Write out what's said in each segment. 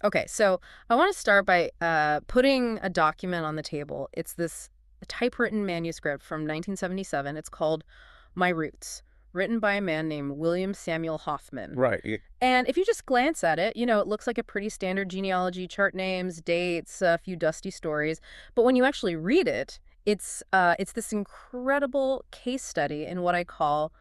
Okay, so I want to start by putting a document on the table. It's this typewritten manuscript from 1977. It's called My Roots, written by a man named William Samuel Hoffman. Right. And if you just glance at it, it looks like a pretty standard genealogy, chart names, dates, a few dusty stories. But when you actually read it, it's this incredible case study in what I call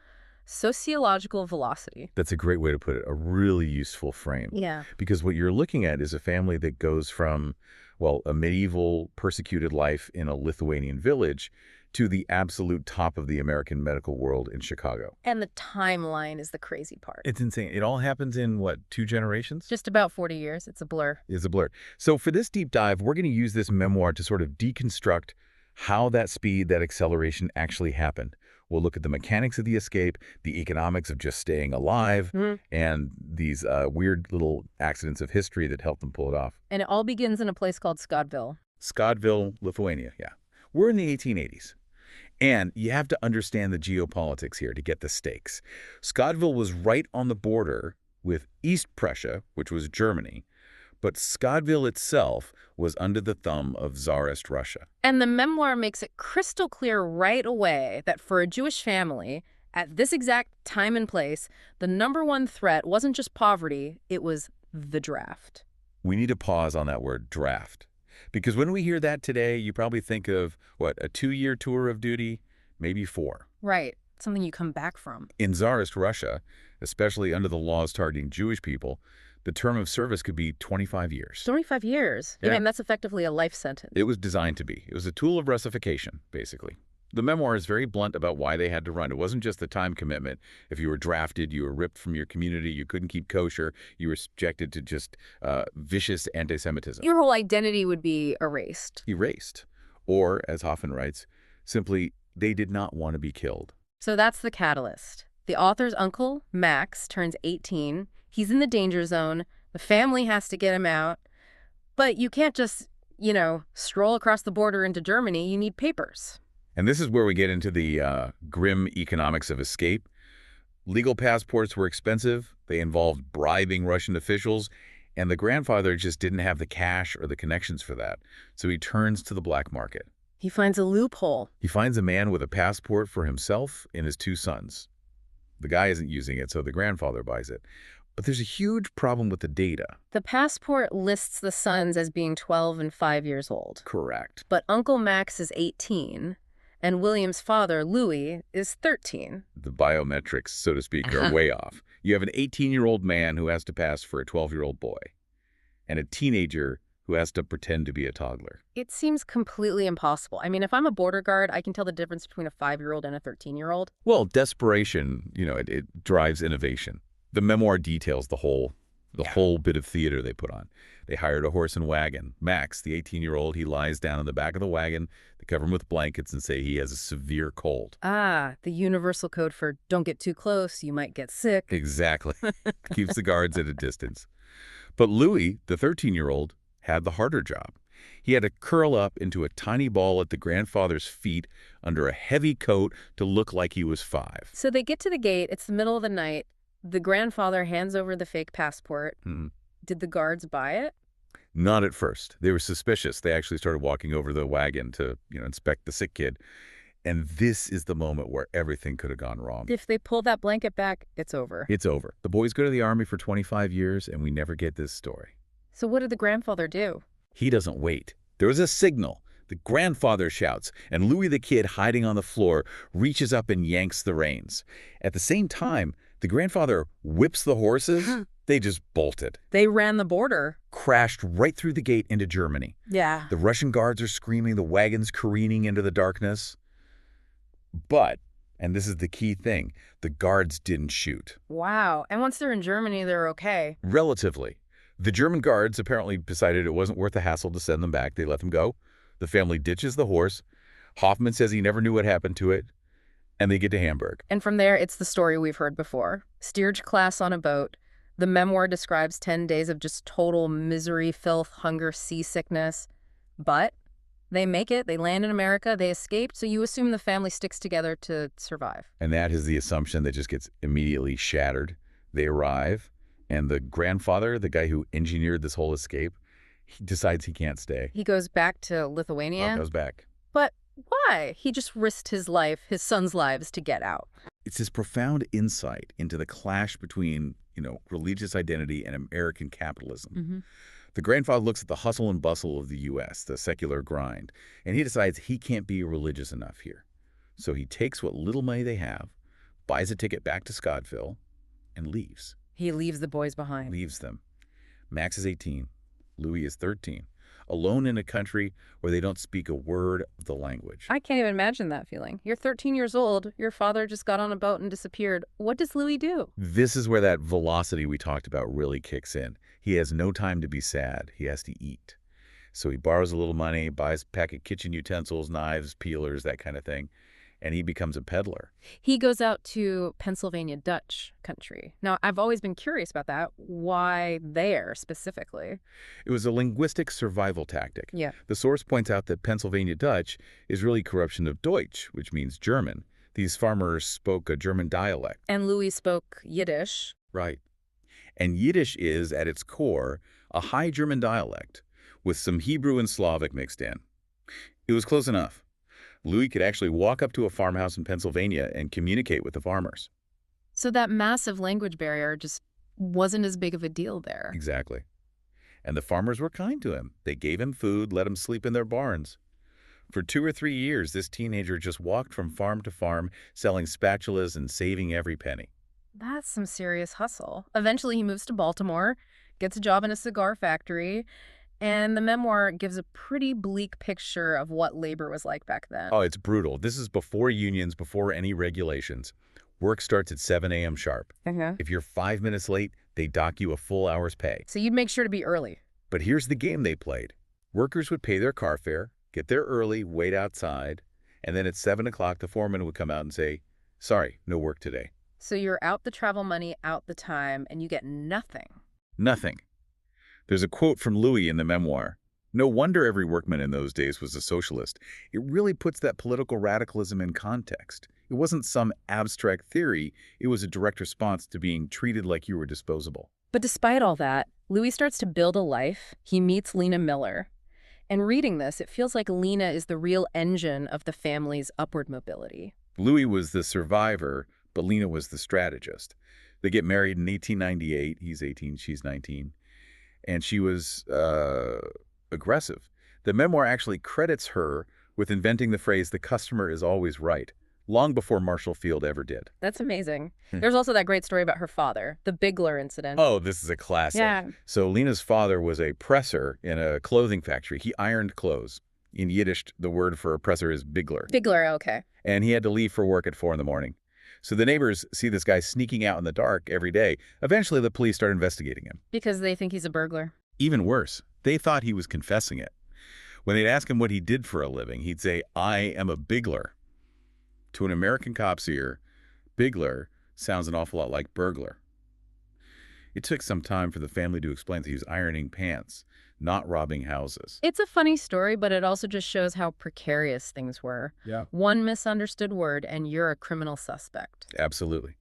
sociological velocity. That's a great way to put it, a really useful frame. Yeah. Because what you're looking at is a family that goes from, well, a medieval persecuted life in a Lithuanian village to the absolute top of the American medical world in Chicago. And the timeline is the crazy part. It's insane. It all happens in, what, 2 generations? Just about 40 years. It's a blur. It's a blur. So for this deep dive, we're going to use this memoir to sort of deconstruct how that speed, that acceleration actually happened. We'll look at the mechanics of the escape, the economics of just staying alive, and these weird little accidents of history that helped them pull it off. And it all begins in a place called Scottville. Scottville, Lithuania, yeah. We're in the 1880s. And you have to understand the geopolitics here to get the stakes. Scottville was right on the border with East Prussia, which was Germany, but Scottville itself was under the thumb of Tsarist Russia. And the memoir makes it crystal clear right away that for a Jewish family, at this exact time and place, the #1 threat wasn't just poverty, it was the draft. We need to pause on that word, draft. Because when we hear that today, you probably think of, what, a 2-year tour of duty? Maybe 4. Right. Something you come back from. In Tsarist Russia, especially under the laws targeting Jewish people, the term of service could be 25 years. 25 years. Yeah. And that's effectively a life sentence. It was designed to be. It was a tool of Russification, basically. The memoir is very blunt about why they had to run. It wasn't just the time commitment. If you were drafted, you were ripped from your community, you couldn't keep kosher, you were subjected to just vicious anti-Semitism. Your whole identity would be erased. Erased. Or, as Hoffman writes, simply, they did not want to be killed. So that's the catalyst. The author's uncle, Max, turns 18. He's in the danger zone. The family has to get him out. But you can't just, stroll across the border into Germany. You need papers. And this is where we get into the grim economics of escape. Legal passports were expensive. They involved bribing Russian officials. And the grandfather just didn't have the cash or the connections for that. So he turns to the black market. He finds a loophole. He finds a man with a passport for himself and his 2 sons. The guy isn't using it, so the grandfather buys it. But there's a huge problem with the data. The passport lists the sons as being 12 and 5 years old. Correct. But Uncle Max is 18, and William's father, Louis, is 13. The biometrics, so to speak, are way off. You have an 18-year-old man who has to pass for a 12-year-old boy, and a teenager who has to pretend to be a toddler. It seems completely impossible. I mean, if I'm a border guard, I can tell the difference between a 5-year-old and a 13-year-old. Well, desperation, it drives innovation. The memoir details the whole bit of theater they put on. They hired a horse and wagon. Max, the 18-year-old, he lies down in the back of the wagon. They cover him with blankets and say he has a severe cold. Ah, the universal code for don't get too close, you might get sick. Exactly. Keeps the guards at a distance. But Louis, the 13-year-old, had the harder job. He had to curl up into a tiny ball at the grandfather's feet under a heavy coat to look like he was 5. So they get to the gate. It's the middle of the night. The grandfather hands over the fake passport. Did the guards buy it? Not at first. They were suspicious. They actually started walking over the wagon to, inspect the sick kid. And this is the moment where everything could have gone wrong. If they pull that blanket back, it's over. It's over. The boys go to the army for 25 years, and we never get this story. So what did the grandfather do? He doesn't wait. There was a signal. The grandfather shouts, and Louis the kid, hiding on the floor, reaches up and yanks the reins. At the same time, the grandfather whips the horses. They just bolted. They ran the border. Crashed right through the gate into Germany. Yeah. The Russian guards are screaming, the wagon's careening into the darkness. But, and this is the key thing, the guards didn't shoot. Wow. And once they're in Germany, they're okay. Relatively. The German guards apparently decided it wasn't worth the hassle to send them back. They let them go. The family ditches the horse. Hoffman says he never knew what happened to it. And they get to Hamburg. And from there, it's the story we've heard before. Steerage class on a boat. The memoir describes 10 days of just total misery, filth, hunger, seasickness. But they make it. They land in America. They escaped. So you assume the family sticks together to survive. And that is the assumption that just gets immediately shattered. They arrive, And the grandfather, the guy who engineered this whole escape, he decides he can't stay. He goes back to Well, Lithuania? goes back. But why? He just risked his life, his son's lives, to get out. It's this profound insight into the clash between, religious identity and American capitalism. Hmm. The grandfather looks at the hustle and bustle of the U.S., the secular grind, and he decides he can't be religious enough here. So he takes what little money they have, buys a ticket back to Scottsville, and leaves. He leaves the boys behind. Leaves them. Max is 18. Louis is 13. Alone in a country where they don't speak a word of the language. I can't even imagine that feeling. You're 13 years old. Your father just got on a boat and disappeared. What does Louis do? This is where that velocity we talked about really kicks in. He has no time to be sad. He has to eat. So he borrows a little money, buys a pack of kitchen utensils, knives, peelers, that kind of thing, and he becomes a peddler. He goes out to Pennsylvania Dutch country. Now, I've always been curious about that. Why there specifically? It was a linguistic survival tactic. Yeah. The source points out that Pennsylvania Dutch is really corruption of Deutsch, which means German. These farmers spoke a German dialect. And Louis spoke Yiddish. Right. And Yiddish is, at its core, a High German dialect with some Hebrew and Slavic mixed in. It was close enough. Louis could actually walk up to a farmhouse in Pennsylvania and communicate with the farmers. So that massive language barrier just wasn't as big of a deal there. Exactly. And the farmers were kind to him. They gave him food, let him sleep in their barns. For 2 or 3 years, this teenager just walked from farm to farm, selling spatulas and saving every penny. That's some serious hustle. Eventually, he moves to Baltimore, gets a job in a cigar factory, and the memoir gives a pretty bleak picture of what labor was like back then. Oh, it's brutal. This is before unions, before any regulations. Work starts at 7 a.m. sharp. Uh-huh. If you're 5 minutes late, they dock you a full hour's pay. So you'd make sure to be early. But here's the game they played. Workers would pay their car fare, get there early, wait outside, and then at 7 o'clock, the foreman would come out and say, "Sorry, no work today." So you're out the travel money, out the time, and you get nothing. Nothing. There's a quote from Louis in the memoir. No wonder every workman in those days was a socialist. It really puts that political radicalism in context. It wasn't some abstract theory. It was a direct response to being treated like you were disposable. But despite all that, Louis starts to build a life. He meets Lena Miller. And reading this, it feels like Lena is the real engine of the family's upward mobility. Louis was the survivor, but Lena was the strategist. They get married in 1898. He's 18, she's 19. And she was aggressive. The memoir actually credits her with inventing the phrase, "the customer is always right," long before Marshall Field ever did. That's amazing. There's also that great story about her father, the Bigler incident. Oh, this is a classic. Yeah. So Lena's father was a presser in a clothing factory. He ironed clothes. In Yiddish, the word for a presser is bigler. Bigler, okay. And he had to leave for work at 4 in the morning. So the neighbors see this guy sneaking out in the dark every day. Eventually, the police start investigating him. Because they think he's a burglar. Even worse, they thought he was confessing it. When they'd ask him what he did for a living, he'd say, "I am a bigler." To an American cop's ear, bigler sounds an awful lot like burglar. It took some time for the family to explain that he was ironing pants, not robbing houses. It's a funny story, but it also just shows how precarious things were. Yeah. One misunderstood word, and you're a criminal suspect. Absolutely.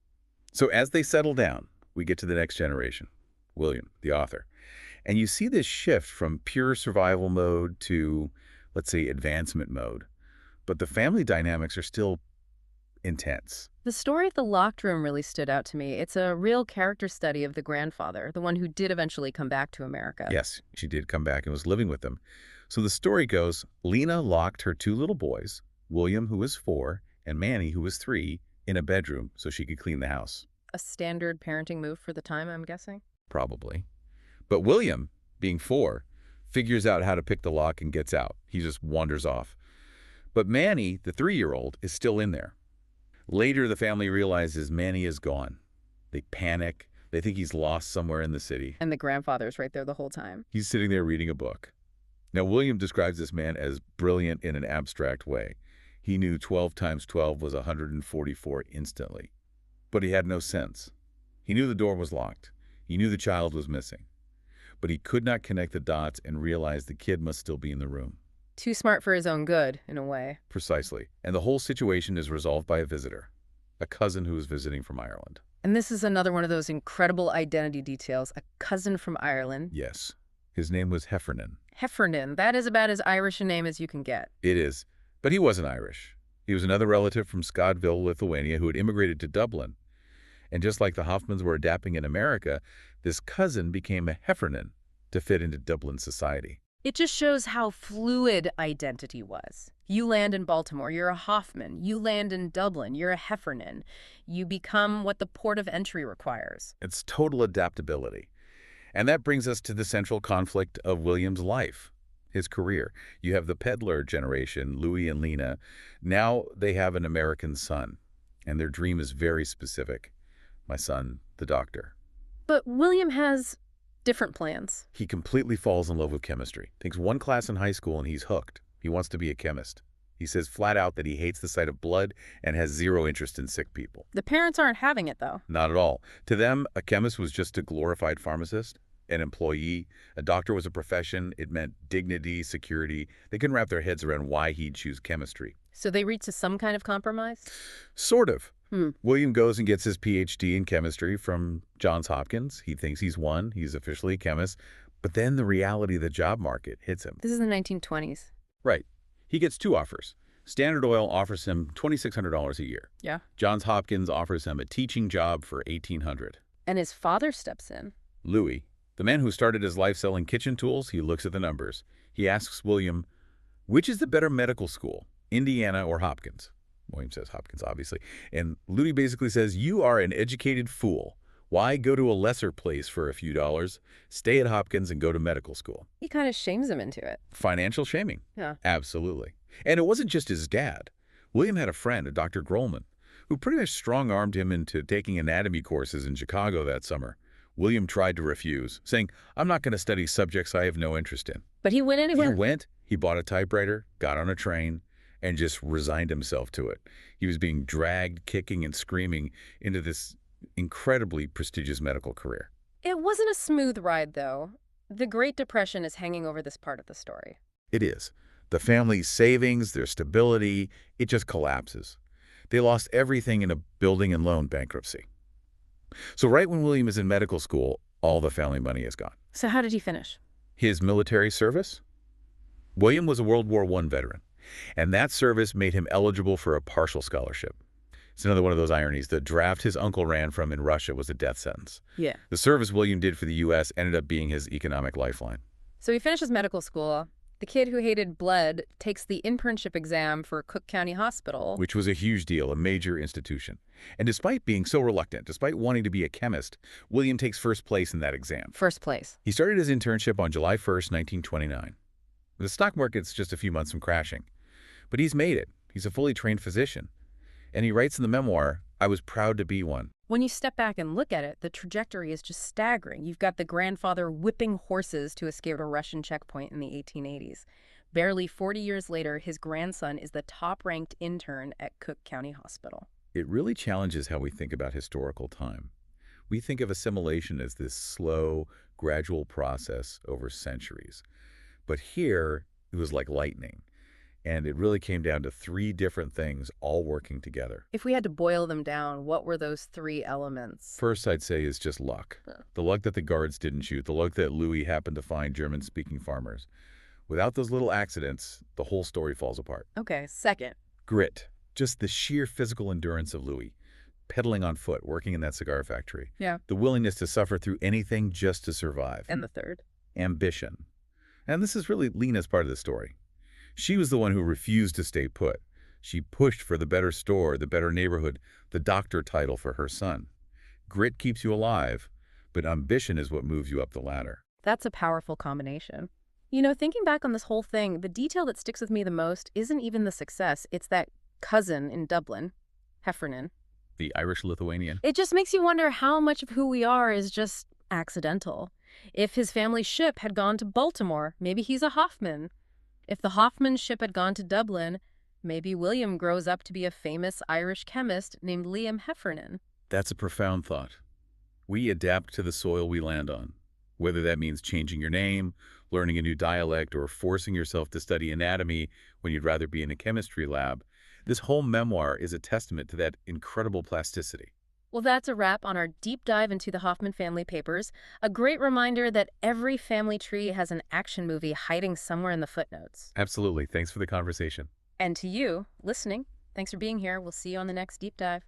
So as they settle down, we get to the next generation, William, the author. And you see this shift from pure survival mode to, let's say, advancement mode. But the family dynamics are still intense. The story of the locked room really stood out to me. It's a real character study of the grandfather, the one who did eventually come back to America. Yes, she did come back and was living with them. So the story goes, Lena locked her 2 little boys, William, who was 4, and Manny, who was 3, in a bedroom so she could clean the house. A standard parenting move for the time, I'm guessing. Probably. But William, being 4, figures out how to pick the lock and gets out. He just wanders off. But Manny, the 3-year-old, is still in there. Later, the family realizes Manny is gone. They panic. They think he's lost somewhere in the city. And the grandfather's right there the whole time. He's sitting there reading a book. Now, William describes this man as brilliant in an abstract way. He knew 12 times 12 was 144 instantly. But he had no sense. He knew the door was locked. He knew the child was missing. But he could not connect the dots and realize the kid must still be in the room. Too smart for his own good, in a way. Precisely. And the whole situation is resolved by a visitor, a cousin who is visiting from Ireland. And this is another one of those incredible identity details. A cousin from Ireland. Yes. His name was Heffernan. Heffernan. That is about as Irish a name as you can get. It is. But he wasn't Irish. He was another relative from Scottville, Lithuania, who had immigrated to Dublin. And just like the Hoffmans were adapting in America, this cousin became a Heffernan to fit into Dublin society. It just shows how fluid identity was. You land in Baltimore, you're a Hoffman. You land in Dublin, you're a Heffernan. You become what the port of entry requires. It's total adaptability. And that brings us to the central conflict of William's life, his career. You have the peddler generation, Louis and Lena. Now they have an American son, and their dream is very specific. My son, the doctor. But William has different plans. He completely falls in love with chemistry. Takes one class in high school and he's hooked. He wants to be a chemist. He says flat out that he hates the sight of blood and has zero interest in sick people. The parents aren't having it, though. Not at all. To them, a chemist was just a glorified pharmacist, an employee. A doctor was a profession. It meant dignity, security. They couldn't wrap their heads around why he'd choose chemistry. So they reach to some kind of compromise? Sort of. Hmm. William goes and gets his PhD in chemistry from Johns Hopkins. He thinks he's won. He's officially a chemist. But then the reality of the job market hits him. This is the 1920s. Right. He gets two offers. Standard Oil offers him $2,600 a year. Yeah. Johns Hopkins offers him a teaching job for $1,800. And his father steps in. Louis, the man who started his life selling kitchen tools, he looks at the numbers. He asks William, which is the better medical school, Indiana or Hopkins? William says Hopkins, obviously. And Louis basically says, you are an educated fool. Why go to a lesser place for a few dollars? Stay at Hopkins and go to medical school. He kind of shames him into it. Financial shaming. Yeah. Absolutely. And it wasn't just his dad. William had a friend, a Dr. Grollman, who pretty much strong-armed him into taking anatomy courses in Chicago that summer. William tried to refuse, saying, I'm not going to study subjects I have no interest in. But he went anyway. He went, he bought a typewriter, got on a train, and just resigned himself to it. He was being dragged, kicking and screaming into this incredibly prestigious medical career. It wasn't a smooth ride, though. The Great Depression is hanging over this part of the story. It is. The family's savings, their stability, it just collapses. They lost everything in a building and loan bankruptcy. So right when William is in medical school, all the family money is gone. So how did he finish? His military service? William was a World War I veteran, and that service made him eligible for a partial scholarship. It's another one of those ironies. The draft his uncle ran from in Russia was a death sentence. Yeah. The service William did for the U.S. ended up being his economic lifeline. So he finishes medical school. The kid who hated blood takes the internship exam for Cook County Hospital. Which was a huge deal, a major institution. And despite being so reluctant, despite wanting to be a chemist, William takes first place in that exam. First place. He started his internship on July 1st, 1929. The stock market's just a few months from crashing. But he's made it. He's a fully trained physician. And he writes in the memoir, I was proud to be one. When you step back and look at it, the trajectory is just staggering. You've got the grandfather whipping horses to escape a Russian checkpoint in the 1880s. Barely 40 years later, his grandson is the top-ranked intern at Cook County Hospital. It really challenges how we think about historical time. We think of assimilation as this slow, gradual process over centuries. But here, it was like lightning. And it really came down to three different things all working together. If we had to boil them down, what were those three elements? First, I'd say is just luck. The luck that the guards didn't shoot, the luck that Louis happened to find German-speaking farmers. Without those little accidents, the whole story falls apart. Okay, second. Grit. Just the sheer physical endurance of Louis. Pedaling on foot, working in that cigar factory. Yeah. The willingness to suffer through anything just to survive. And the third? Ambition. And this is really Lena's part of the story. She was the one who refused to stay put. She pushed for the better store, the better neighborhood, the doctor title for her son. Grit keeps you alive, but ambition is what moves you up the ladder. That's a powerful combination. You know, thinking back on this whole thing, the detail that sticks with me the most isn't even the success. It's that cousin in Dublin, Heffernan. The Irish-Lithuanian. It just makes you wonder how much of who we are is just accidental. If his family ship had gone to Baltimore, maybe he's a Hoffman. If the Hoffman ship had gone to Dublin, maybe William grows up to be a famous Irish chemist named Liam Heffernan. That's a profound thought. We adapt to the soil we land on, whether that means changing your name, learning a new dialect, or forcing yourself to study anatomy when you'd rather be in a chemistry lab. This whole memoir is a testament to that incredible plasticity. Well, that's a wrap on our deep dive into the Hoffman family papers. A great reminder that every family tree has an action movie hiding somewhere in the footnotes. Absolutely. Thanks for the conversation. And to you, listening, thanks for being here. We'll see you on the next deep dive.